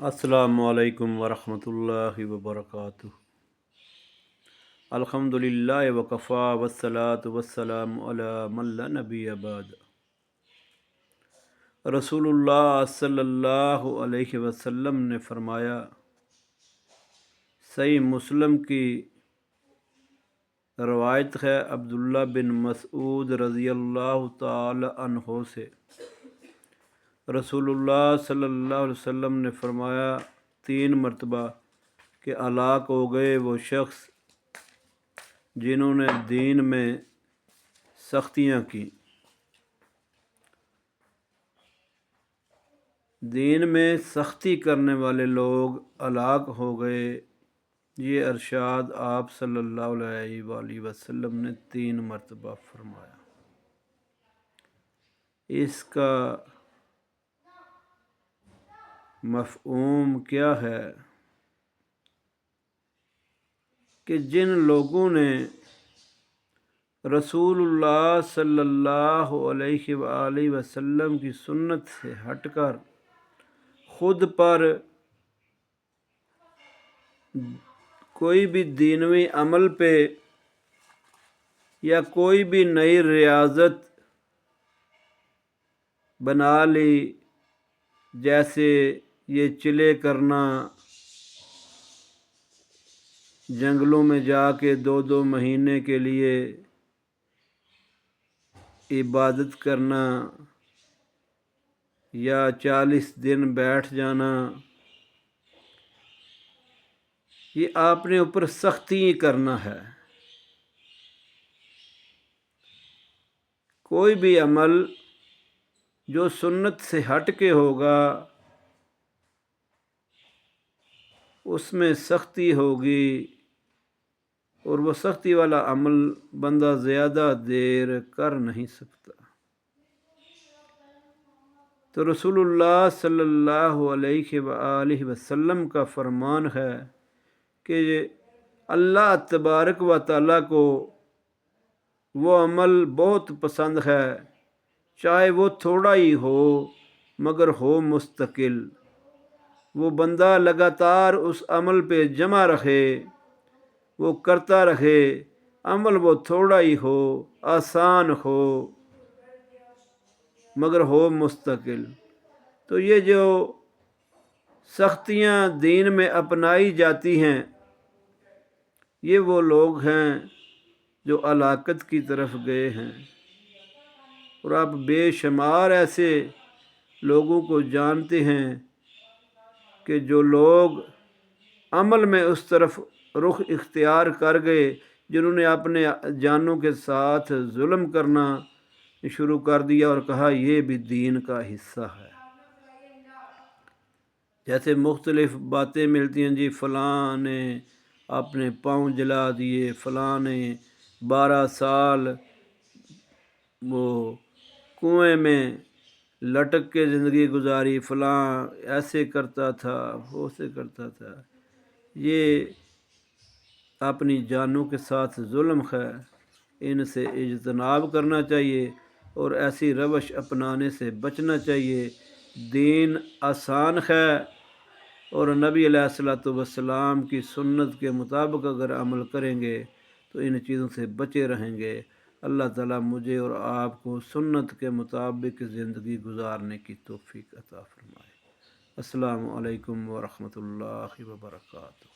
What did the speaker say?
السلام علیکم ورحمۃ اللہ وبرکاتہ۔ الحمدللہ وکفا والصلاۃ والسلام علی من لا نبی بعد۔ رسول اللہ صلی اللہ علیہ وسلم نے فرمایا، صحیح مسلم کی روایت ہے عبداللہ بن مسعود رضی اللہ تعالی عنہ سے، رسول اللہ صلی اللہ علیہ وسلم نے فرمایا 3 مرتبہ کہ ہلاک ہو گئے وہ شخص جنہوں نے دین میں سختیاں کی۔ دین میں سختی کرنے والے لوگ ہلاک ہو گئے، یہ ارشاد آپ صلی اللہ علیہ وآلہ وسلم نے 3 مرتبہ فرمایا۔ اس کا مفہوم کیا ہے کہ جن لوگوں نے رسول اللہ صلی اللہ علیہ وآلہ وسلم کی سنت سے ہٹ کر خود پر کوئی بھی دینوی عمل پہ یا کوئی بھی نئی ریاضت بنا لی، جیسے یہ چلے کرنا، جنگلوں میں جا کے 2 مہینے کے لیے عبادت کرنا یا 40 دن بیٹھ جانا، یہ آپ نے اوپر سختی کرنا ہے۔ کوئی بھی عمل جو سنت سے ہٹ کے ہوگا اس میں سختی ہوگی، اور وہ سختی والا عمل بندہ زیادہ دیر کر نہیں سکتا۔ تو رسول اللہ صلی اللہ علیہ وآلہ وسلم کا فرمان ہے کہ اللہ تبارک و تعالیٰ کو وہ عمل بہت پسند ہے، چاہے وہ تھوڑا ہی ہو مگر ہو مستقل۔ وہ بندہ لگاتار اس عمل پہ جمع رہے، وہ کرتا رہے، عمل وہ تھوڑا ہی ہو، آسان ہو مگر ہو مستقل۔ تو یہ جو سختیاں دین میں اپنائی جاتی ہیں، یہ وہ لوگ ہیں جو ہلاکت کی طرف گئے ہیں، اور آپ بے شمار ایسے لوگوں کو جانتے ہیں کہ جو لوگ عمل میں اس طرف رخ اختیار کر گئے، جنہوں نے اپنے جانوں کے ساتھ ظلم کرنا شروع کر دیا اور کہا یہ بھی دین کا حصہ ہے۔ جیسے مختلف باتیں ملتی ہیں، جی فلاں نے اپنے پاؤں جلا دیے، فلاں نے 12 سال وہ کنویں میں لٹک کے زندگی گزاری، فلاں ایسے کرتا تھا، وہ سے کرتا تھا۔ یہ اپنی جانوں کے ساتھ ظلم ہے، ان سے اجتناب کرنا چاہیے اور ایسی روش اپنانے سے بچنا چاہیے۔ دین آسان ہے، اور نبی علیہ الصلوۃ والسلام کی سنت کے مطابق اگر عمل کریں گے تو ان چیزوں سے بچے رہیں گے۔ اللہ تعالیٰ مجھے اور آپ کو سنت کے مطابق زندگی گزارنے کی توفیق عطا فرمائے۔ السلام علیکم ورحمۃ اللہ وبرکاتہ۔